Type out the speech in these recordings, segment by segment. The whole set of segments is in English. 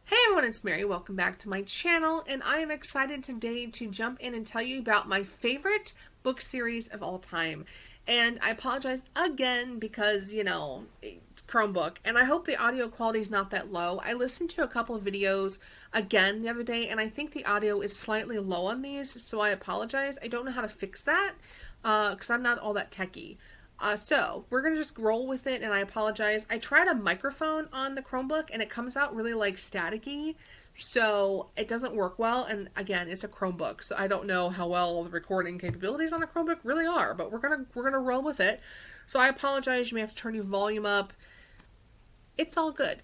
Hey everyone, it's Mary. Welcome back to my channel, and I am excited today to jump in and tell you about my favorite book series of all time. And I apologize again because, Chromebook, and I hope the audio quality is not that low. I listened to a couple of videos again the other day, and I think the audio is slightly low on these, so I apologize. I don't know how to fix that because I'm not all that techie. So we're going to just roll with it, and I apologize. I tried a microphone on the Chromebook, and it comes out really, staticky, so it doesn't work well, and again, it's a Chromebook, so I don't know how well the recording capabilities on a Chromebook really are, but we're gonna roll with it. So I apologize. You may have to turn your volume up. It's all good.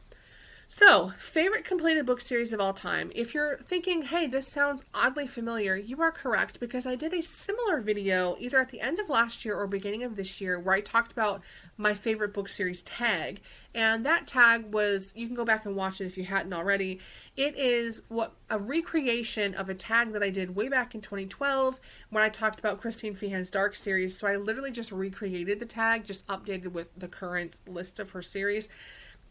So, favorite completed book series of all time. If you're thinking, hey, this sounds oddly familiar, you are correct, because I did a similar video either at the end of last year or beginning of this year where I talked about my favorite book series tag. And that tag was, you can go back and watch it if you hadn't already. It is a recreation of a tag that I did way back in 2012 when I talked about Christine Feehan's Dark series. So I literally just recreated the tag, just updated with the current list of her series.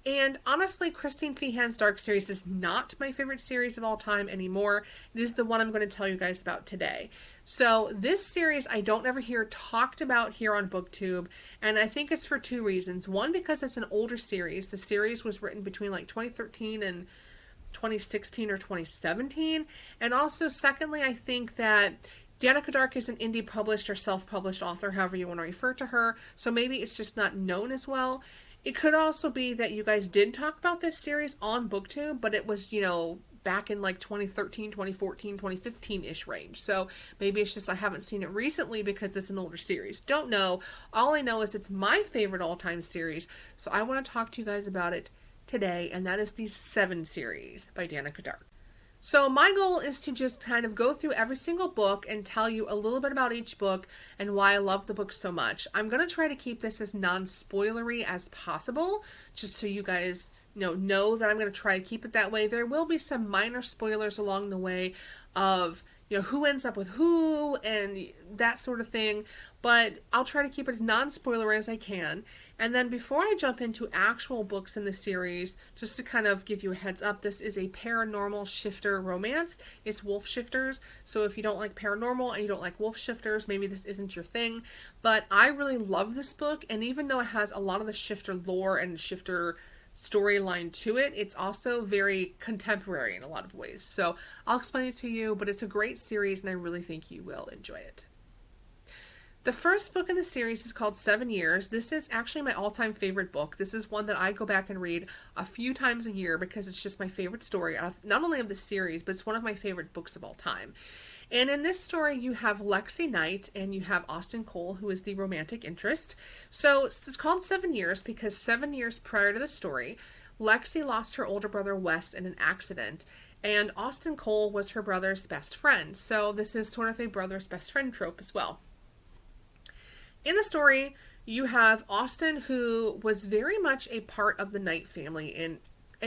And honestly, Christine Feehan's Dark series is not my favorite series of all time anymore. This is the one I'm going to tell you guys about today. So this series I don't ever hear talked about here on BookTube, and I think it's for two reasons. One, because it's an older series. The series was written between 2013 and 2016 or 2017. And also, secondly, I think that Dannika Dark is an indie published or self-published author, however you want to refer to her, so maybe it's just not known as well. It could also be that you guys did talk about this series on BookTube, but it was, back in 2013, 2014, 2015-ish range. So maybe it's just I haven't seen it recently because it's an older series. Don't know. All I know is it's my favorite all-time series, so I want to talk to you guys about it today, and that is the Seven series by Dannika Dark. So my goal is to just kind of go through every single book and tell you a little bit about each book and why I love the book so much. I'm going to try to keep this as non-spoilery as possible, just so you guys know that I'm going to try to keep it that way. There will be some minor spoilers along the way of who ends up with who and that sort of thing, but I'll try to keep it as non-spoiler as I can. And then before I jump into actual books in the series, just to kind of give you a heads up, this is a paranormal shifter romance. It's wolf shifters, so if you don't like paranormal and you don't like wolf shifters, maybe this isn't your thing. But I really love this book, and even though it has a lot of the shifter lore and shifter storyline to it, it's also very contemporary in a lot of ways. So I'll explain it to you, but it's a great series and I really think you will enjoy it. The first book in the series is called 7 Years. This is actually my all-time favorite book. This is one that I go back and read a few times a year because it's just my favorite story, not only of the series, but it's one of my favorite books of all time. And in this story, you have Lexi Knight and you have Austin Cole, who is the romantic interest. So it's called 7 Years because 7 years prior to the story, Lexi lost her older brother Wes in an accident, and Austin Cole was her brother's best friend. So this is sort of a brother's best friend trope as well. In the story, you have Austin, who was very much a part of the Knight family in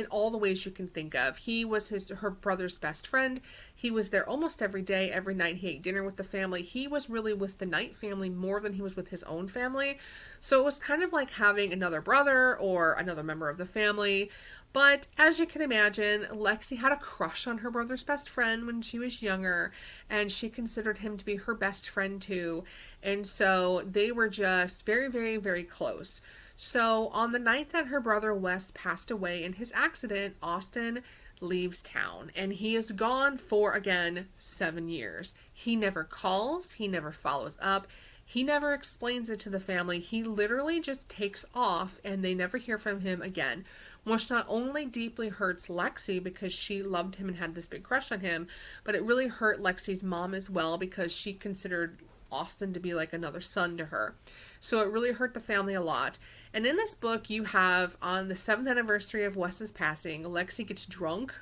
all the ways you can think of. He was her brother's best friend. He was there almost every day, every night he ate dinner with the family. He was really with the Knight family more than he was with his own family. So it was kind of like having another brother or another member of the family. But as you can imagine, Lexi had a crush on her brother's best friend when she was younger, and she considered him to be her best friend too. And so they were just very, very, very close. So on the night that her brother Wes passed away in his accident, Austin leaves town, and he is gone for, again, 7 years. He never calls, he never follows up, he never explains it to the family. He literally just takes off, and they never hear from him again, which not only deeply hurts Lexi because she loved him and had this big crush on him, but it really hurt Lexi's mom as well because she considered Austin to be like another son to her. So it really hurt the family a lot. And in this book, you have, on the 7th anniversary of Wes's passing, Lexi gets drunk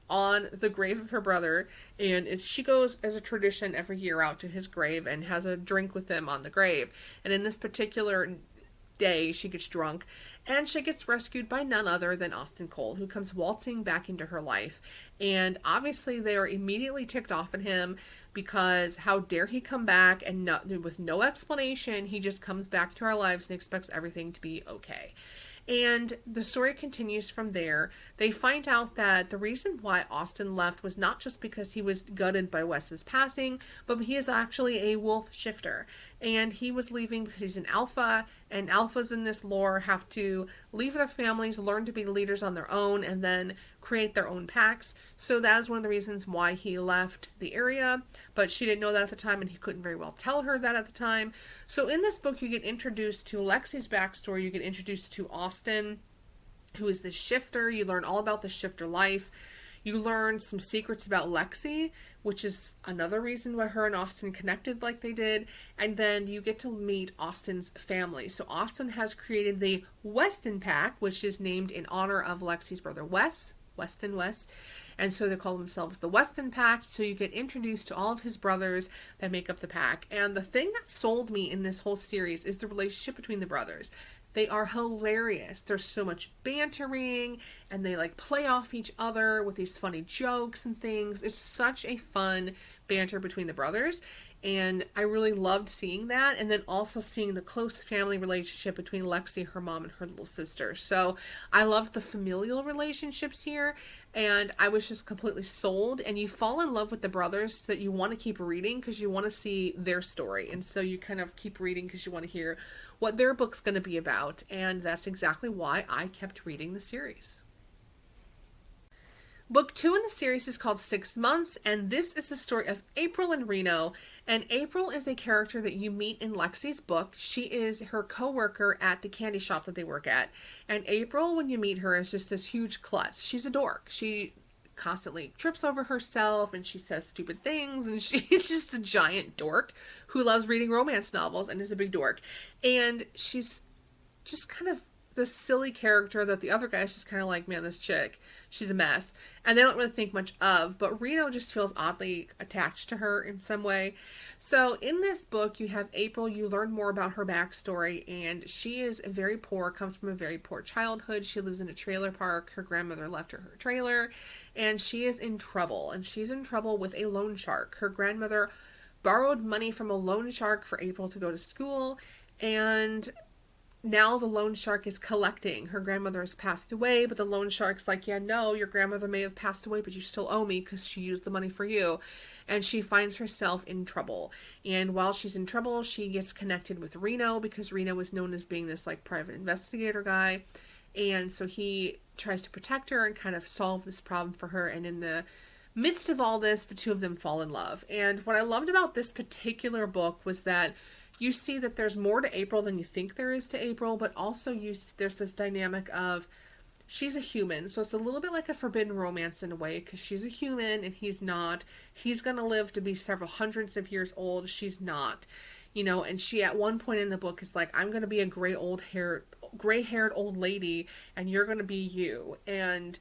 on the grave of her brother, and she goes as a tradition every year out to his grave and has a drink with him on the grave. And in this particular day, she gets drunk, and she gets rescued by none other than Austin Cole, who comes waltzing back into her life. And obviously they are immediately ticked off at him because how dare he come back and with no explanation, he just comes back to our lives and expects everything to be okay. And the story continues from there. They find out that the reason why Austin left was not just because he was gutted by Wes's passing, but he is actually a wolf shifter. And he was leaving because he's an alpha, and alphas in this lore have to leave their families, learn to be leaders on their own, and then create their own packs. So that is one of the reasons why he left the area, but she didn't know that at the time, and he couldn't very well tell her that at the time. So in this book, you get introduced to Lexi's backstory, you get introduced to Austin, who is the shifter. You learn all about the shifter life. You learn some secrets about Lexi, which is another reason why her and Austin connected like they did. And then you get to meet Austin's family. So Austin has created the Weston Pack, which is named in honor of Lexi's brother Weston West. And so they call themselves the Weston Pack. So you get introduced to all of his brothers that make up the pack. And the thing that sold me in this whole series is the relationship between the brothers. They are hilarious. There's so much bantering, and they like play off each other with these funny jokes and things. It's such a fun banter between the brothers, and I really loved seeing that, and then also seeing the close family relationship between Lexi, her mom, and her little sister. So I loved the familial relationships here, and I was just completely sold. And you fall in love with the brothers so that you want to keep reading because you want to see their story, and so you kind of keep reading because you want to hear what their book's going to be about, and that's exactly why I kept reading the series. Book 2 in the series is called 6 Months, and this is the story of April and Reno. And April is a character that you meet in Lexi's book. She is her co-worker at the candy shop that they work at. And April, when you meet her, is just this huge klutz. She's a dork. She constantly trips over herself, and she says stupid things, and she's just a giant dork who loves reading romance novels and is a big dork. And she's just kind of this silly character that the other guy's just kind of like, man, this chick, she's a mess. And they don't really think much of, but Reno just feels oddly attached to her in some way. So in this book, you have April, you learn more about her backstory, and she is very poor, comes from a very poor childhood. She lives in a trailer park. Her grandmother left her trailer, and she is in trouble, and she's in trouble with a loan shark. Her grandmother borrowed money from a loan shark for April to go to school, and now the loan shark is collecting. Her grandmother has passed away, but the loan shark's like, yeah, no, your grandmother may have passed away, but you still owe me because she used the money for you. And she finds herself in trouble. And while she's in trouble, she gets connected with Reno because Reno is known as being this like private investigator guy. And so he tries to protect her and kind of solve this problem for her. And in the midst of all this, the two of them fall in love. And what I loved about this particular book was that you see that there's more to April than you think there is to April, but also there's this dynamic of she's a human, so it's a little bit like a forbidden romance in a way, because she's a human and he's not. He's going to live to be several hundreds of years old. She's not, and she at one point in the book is like, I'm going to be a gray-haired old lady, and you're going to be you. And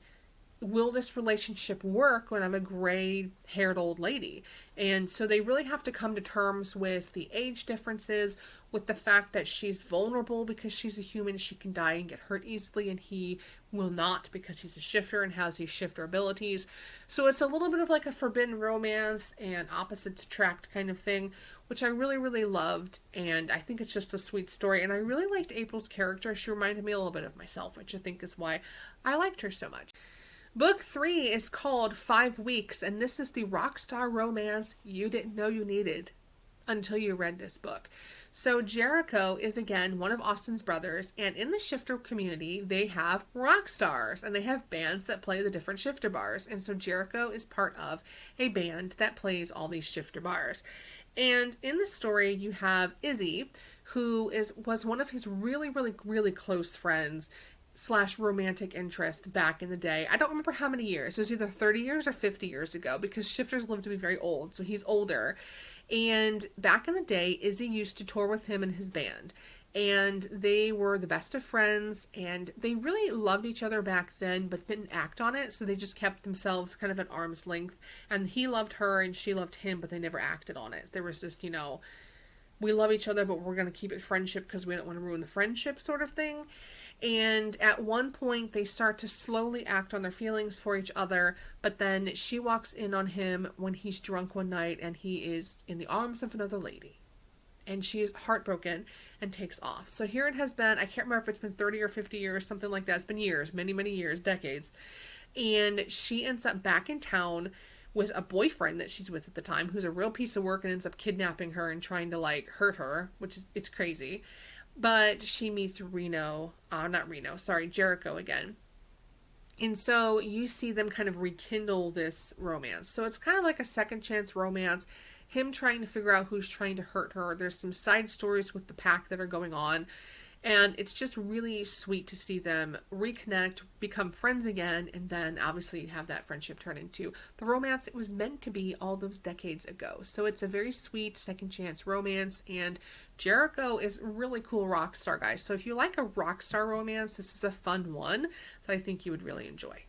will this relationship work when I'm a gray-haired old lady? And so they really have to come to terms with the age differences, with the fact that she's vulnerable because she's a human, she can die and get hurt easily, and he will not because he's a shifter and has these shifter abilities. So it's a little bit of like a forbidden romance and opposites attract kind of thing, which I really, really loved, and I think it's just a sweet story. And I really liked April's character. She reminded me a little bit of myself, which I think is why I liked her so much. Book 3 is called 5 Weeks, and this is the rock star romance you didn't know you needed until you read this book. So Jericho is, again, one of Austin's brothers, and in the shifter community, they have rock stars, and they have bands that play the different shifter bars. And so Jericho is part of a band that plays all these shifter bars. And in the story, you have Izzy, who was one of his really, really, really close friends / romantic interest back in the day. I don't remember how many years. It was either 30 years or 50 years ago, because shifters live to be very old, so he's older. And back in the day, Izzy used to tour with him and his band. And they were the best of friends, and they really loved each other back then, but didn't act on it, so they just kept themselves kind of at arm's length. And he loved her, and she loved him, but they never acted on it. There was just, we love each other, but we're going to keep it friendship because we don't want to ruin the friendship sort of thing. And at one point, they start to slowly act on their feelings for each other, but then she walks in on him when he's drunk one night, and he is in the arms of another lady. and she is heartbroken and takes off. So here it has been, I can't remember if it's been 30 or 50 years, something like that. It's been years, many, many years, decades. And she ends up back in town with a boyfriend that she's with at the time, who's a real piece of work and ends up kidnapping her and trying to like hurt her, which is, it's crazy. But she meets Jericho again. And so you see them kind of rekindle this romance. So it's kind of like a second chance romance. Him trying to figure out who's trying to hurt her. There's some side stories with the pack that are going on. And it's just really sweet to see them reconnect, become friends again, and then obviously have that friendship turn into the romance it was meant to be all those decades ago. So it's a very sweet second chance romance, and Jericho is a really cool rock star guy. So if you like a rock star romance, this is a fun one that I think you would really enjoy.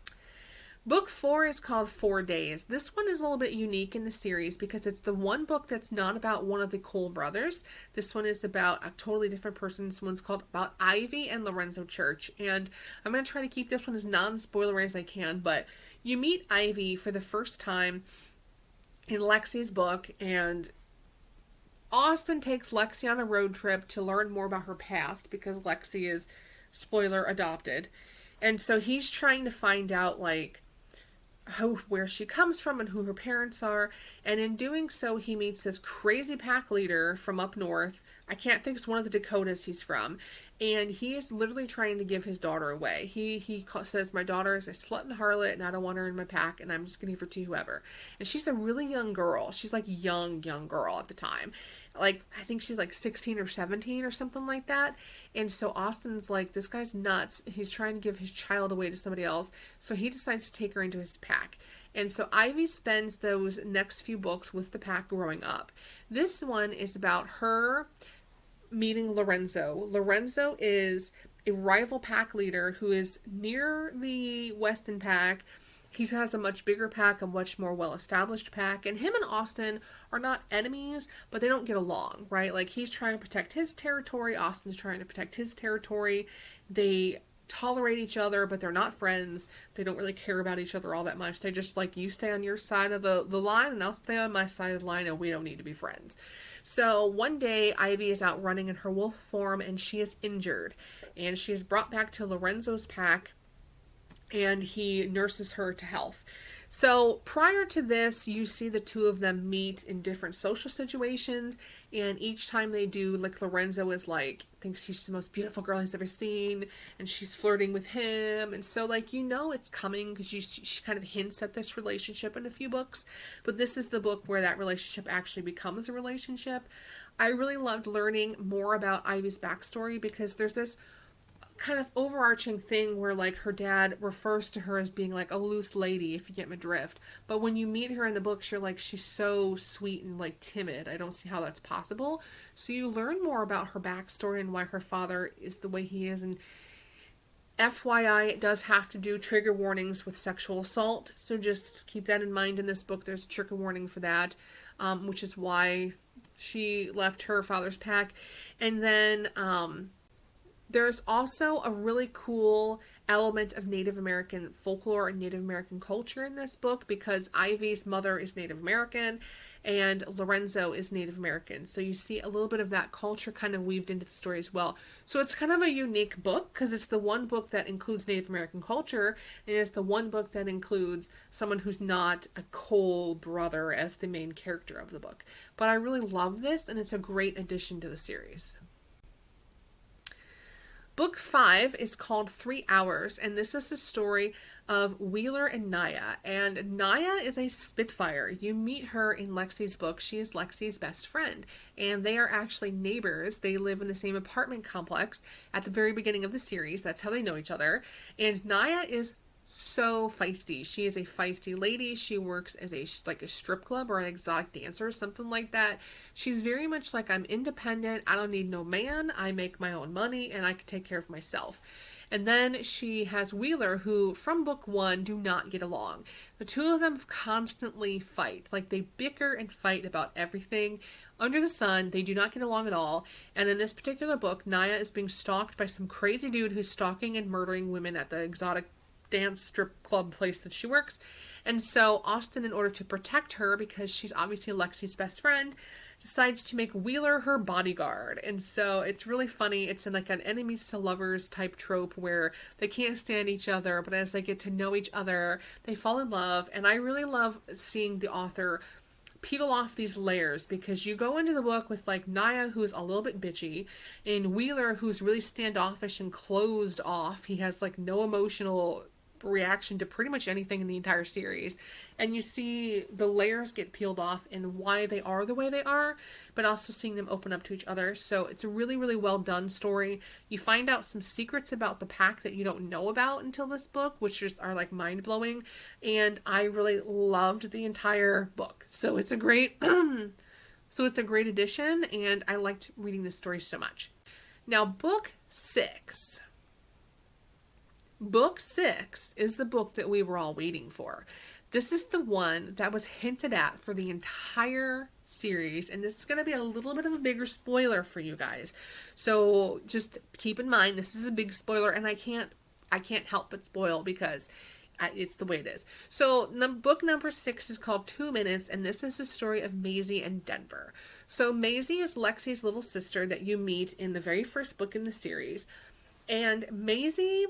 Book 4 is called 4 Days. This one is a little bit unique in the series because it's the one book that's not about one of the Cole brothers. This one is about a totally different person. This one's called about Ivy and Lorenzo Church. And I'm going to try to keep this one as non-spoilery as I can, but you meet Ivy for the first time in Lexi's book, and Austin takes Lexi on a road trip to learn more about her past because Lexi is, spoiler, adopted. And so he's trying to find out, like, where she comes from and who her parents are, and in doing so he meets this crazy pack leader from up north. I can't think it's one of the Dakotas he's from, and he is literally trying to give his daughter away. He says, my daughter is a slut and harlot and I don't want her in my pack and I'm just gonna give her to whoever. And she's a really young girl. She's like young girl at the time. Like, I think she's like 16 or 17 or something like that. And so Austin's like, this guy's nuts. He's trying to give his child away to somebody else. So he decides to take her into his pack. And so Ivy spends those next few books with the pack growing up. This one is about her meeting Lorenzo. Lorenzo is a rival pack leader who is near the Weston pack. He has a much bigger pack, a much more well-established pack, and him and Austin are not enemies, but they don't get along, right? Like, he's trying to protect his territory, Austin's trying to protect his territory. They tolerate each other, but they're not friends. They don't really care about each other all that much. They just, like, you stay on your side of the line, and I'll stay on my side of the line, and we don't need to be friends. So one day, Ivy is out running in her wolf form, and she is injured, and she is brought back to Lorenzo's pack, and he nurses her to health. So prior to this, you see the two of them meet in different social situations, and each time they do, like, Lorenzo is like, thinks she's the most beautiful girl he's ever seen, and she's flirting with him, and so, like, you know it's coming, because she kind of hints at this relationship in a few books, but this is the book where that relationship actually becomes a relationship. I really loved learning more about Ivy's backstory, because there's this kind of overarching thing where, like, her dad refers to her as being like a loose lady, if you get my drift, but when you meet her in the books, you're like, she's so sweet and, like, timid. I don't see how that's possible. So you learn more about her backstory and why her father is the way he is. And FYI, it does have to do trigger warnings with sexual assault, so just keep that in mind. In this book, there's a trigger warning for that, which is why she left her father's pack. And then there's also a really cool element of Native American folklore and Native American culture in this book, because Ivy's mother is Native American and Lorenzo is Native American. So you see a little bit of that culture kind of weaved into the story as well. So it's kind of a unique book, because it's the one book that includes Native American culture, and it's the one book that includes someone who's not a Cole brother as the main character of the book. But I really love this, and it's a great addition to the series. Book 5 is called 3 Hours, and this is the story of Wheeler and Naya. And Naya is a Spitfire. You meet her in Lexi's book. She is Lexi's best friend, and they are actually neighbors. They live in the same apartment complex at the very beginning of the series. That's how they know each other. And Naya is so feisty. She is a feisty lady. She works as a strip club or an exotic dancer, something like that. She's very much like, I'm independent. I don't need no man. I make my own money and I can take care of myself. And then she has Wheeler, who from book 1 do not get along. The two of them constantly fight. Like, they bicker and fight about everything under the sun. They do not get along at all. And in this particular book, Naya is being stalked by some crazy dude who's stalking and murdering women at the exotic dance strip club place that she works. And so Austen, in order to protect her, because she's obviously Lexi's best friend, decides to make Wheeler her bodyguard. And so it's really funny. It's in like an enemies to lovers type trope where they can't stand each other, but as they get to know each other, they fall in love. And I really love seeing the author peel off these layers, because you go into the book with like Naya, who's a little bit bitchy, and Wheeler, who's really standoffish and closed off. He has like no emotional reaction to pretty much anything in the entire series, and you see the layers get peeled off and why they are the way they are, but also seeing them open up to each other. So it's a really, really well done story. You find out some secrets about the pack that you don't know about until this book, which just are like mind-blowing, and I really loved the entire book. So it's a great addition, and I liked reading this story so much. Now, book 6. Book 6 is the book that we were all waiting for. This is the one that was hinted at for the entire series, and this is going to be a little bit of a bigger spoiler for you guys. So just keep in mind, this is a big spoiler, and I can't help but spoil because it's the way it is. So book number 6 is called 2 Minutes, and this is the story of Maisie and Denver. So Maisie is Lexi's little sister that you meet in the very first book in the series. And Maisie,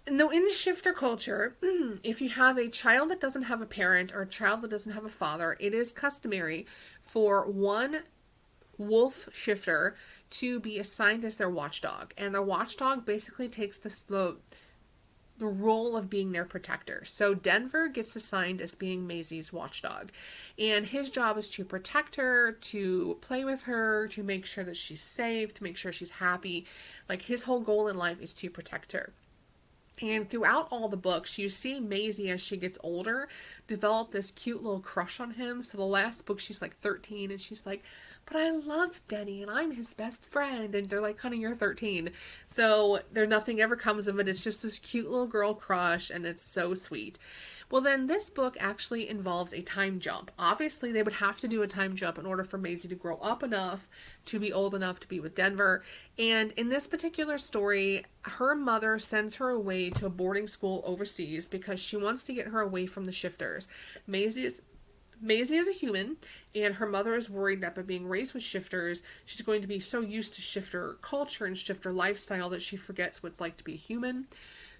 in shifter culture, if you have a child that doesn't have a parent or a child that doesn't have a father, it is customary for one wolf shifter to be assigned as their watchdog. And the watchdog basically takes the role of being their protector. So Denver gets assigned as being Maisie's watchdog. And his job is to protect her, to play with her, to make sure that she's safe, to make sure she's happy. Like, his whole goal in life is to protect her. And throughout all the books, you see Maisie, as she gets older, develop this cute little crush on him. So the last book, she's like 13, and she's like, but I love Denny, and I'm his best friend. And they're like, honey, you're 13. So nothing ever comes of it. It's just this cute little girl crush, and it's so sweet. Well, then this book actually involves a time jump. Obviously, they would have to do a time jump in order for Maisie to grow up enough to be old enough to be with Denver. And in this particular story, her mother sends her away to a boarding school overseas because she wants to get her away from the shifters. Maisie is a human, and her mother is worried that by being raised with shifters, she's going to be so used to shifter culture and shifter lifestyle that she forgets what it's like to be a human.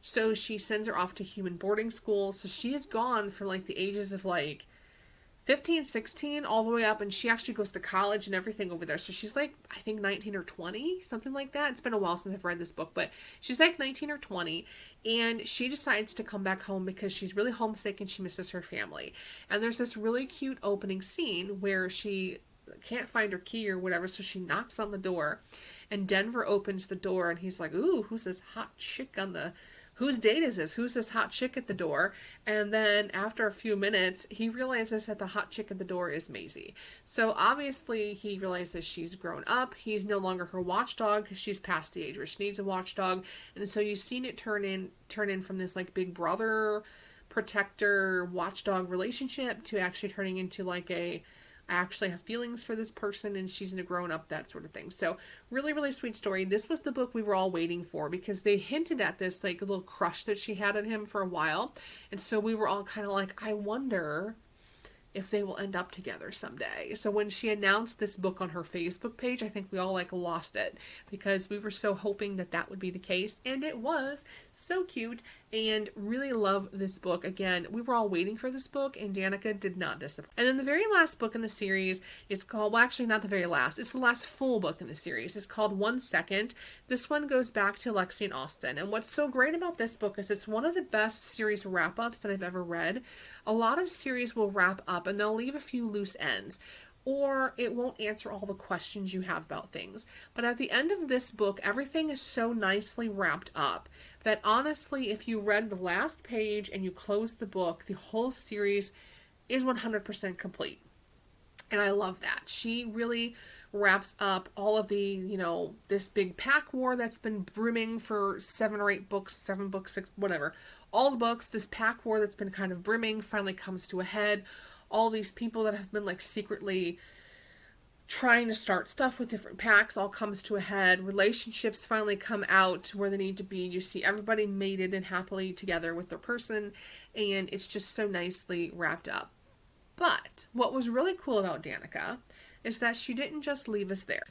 So she sends her off to human boarding school. So she is gone from like the ages of like 15, 16, all the way up, and she actually goes to college and everything over there. So she's like, I think 19 or 20, something like that. It's been a while since I've read this book, but she's like 19 or 20, and she decides to come back home because she's really homesick and she misses her family. And there's this really cute opening scene where she can't find her key or whatever, so she knocks on the door, and Denver opens the door, and he's like, ooh, who's this hot chick whose date is this? Who's this hot chick at the door? And then after a few minutes, he realizes that the hot chick at the door is Maisie. So obviously he realizes she's grown up. He's no longer her watchdog because she's past the age where she needs a watchdog. And so you've seen it turn in from this like big brother, protector, watchdog relationship to actually turning into like I actually have feelings for this person and she's a grown up, that sort of thing. So really, really sweet story. This was the book we were all waiting for because they hinted at this like little crush that she had on him for a while. And so we were all kind of like, I wonder if they will end up together someday. So when she announced this book on her Facebook page, I think we all like lost it because we were so hoping that that would be the case. And it was so cute, and really love this book. Again, we were all waiting for this book, and Dannika did not disappoint. And then the very last book in the series is called, well, actually not the very last, it's the last full book in the series. It's called 1 Second. This one goes back to Lexi and Austen. And what's so great about this book is it's one of the best series wrap-ups that I've ever read. A lot of series will wrap up and they'll leave a few loose ends, or it won't answer all the questions you have about things. But at the end of this book, everything is so nicely wrapped up that honestly, if you read the last page and you close the book, the whole series is 100% complete. And I love that. She really wraps up all of the, this big pack war that's been brimming for 7 or 8 books, 7 books, 6, whatever. All the books, this pack war that's been kind of brimming finally comes to a head. All these people that have been like secretly trying to start stuff with different packs all comes to a head. Relationships finally come out to where they need to be. You see everybody mated and happily together with their person, and it's just so nicely wrapped up. But what was really cool about Dannika is that she didn't just leave us there.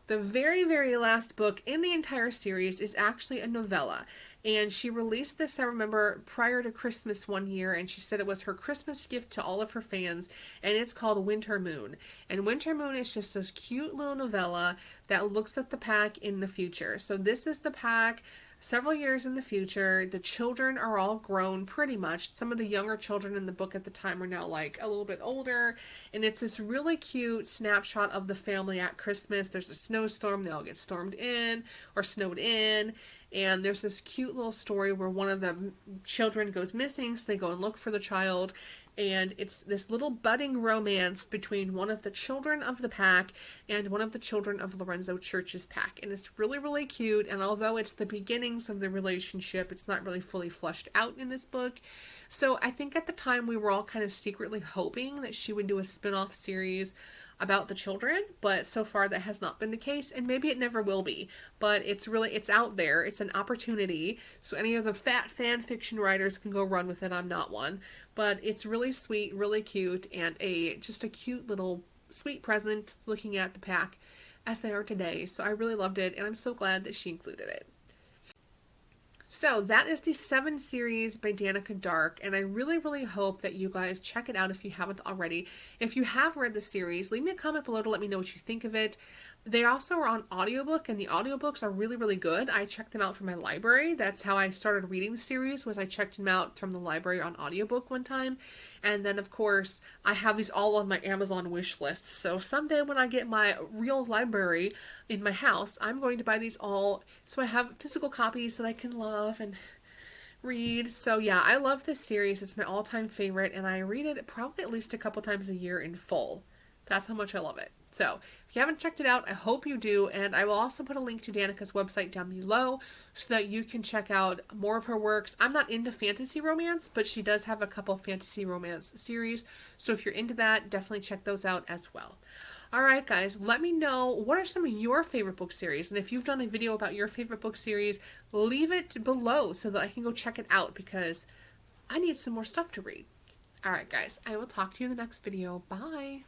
The very, very last book in the entire series is actually a novella. And she released this, I remember, prior to Christmas one year, and she said it was her Christmas gift to all of her fans, and it's called Winter Moon. And Winter Moon is just this cute little novella that looks at the pack in the future. So this is the pack several years in the future. The children are all grown pretty much. Some of the younger children in the book at the time are now like a little bit older, and it's this really cute snapshot of the family at Christmas. There's a snowstorm, they all get stormed in or snowed in, and there's this cute little story where one of the children goes missing, so they go and look for the child. And it's this little budding romance between one of the children of the pack and one of the children of Lorenzo Church's pack. And it's really, really cute. And although it's the beginnings of the relationship, it's not really fully fleshed out in this book. So I think at the time we were all kind of secretly hoping that she would do a spin-off series about the children, but so far that has not been the case, and maybe it never will be. But it's out there. It's an opportunity. So any of the fat fan fiction writers can go run with it. I'm not one. But it's really sweet, really cute, and just a cute little sweet present looking at the pack as they are today. So I really loved it, and I'm so glad that she included it. So that is the 7 series by Dannika Dark, and I really, really hope that you guys check it out if you haven't already. If you have read the series, leave me a comment below to let me know what you think of it. They also are on audiobook, and the audiobooks are really, really good. I checked them out from my library. That's how I started reading the series, was I checked them out from the library on audiobook one time. And then, of course, I have these all on my Amazon wish list. So someday when I get my real library in my house, I'm going to buy these all so I have physical copies that I can love and read. So yeah, I love this series. It's my all-time favorite, and I read it probably at least a couple times a year in full. That's how much I love it. So, if you haven't checked it out, I hope you do, and I will also put a link to Dannika's website down below so that you can check out more of her works. I'm not into fantasy romance, but she does have a couple fantasy romance series, so if you're into that, definitely check those out as well. Alright guys, let me know what are some of your favorite book series, and if you've done a video about your favorite book series, leave it below so that I can go check it out, because I need some more stuff to read. Alright guys, I will talk to you in the next video. Bye!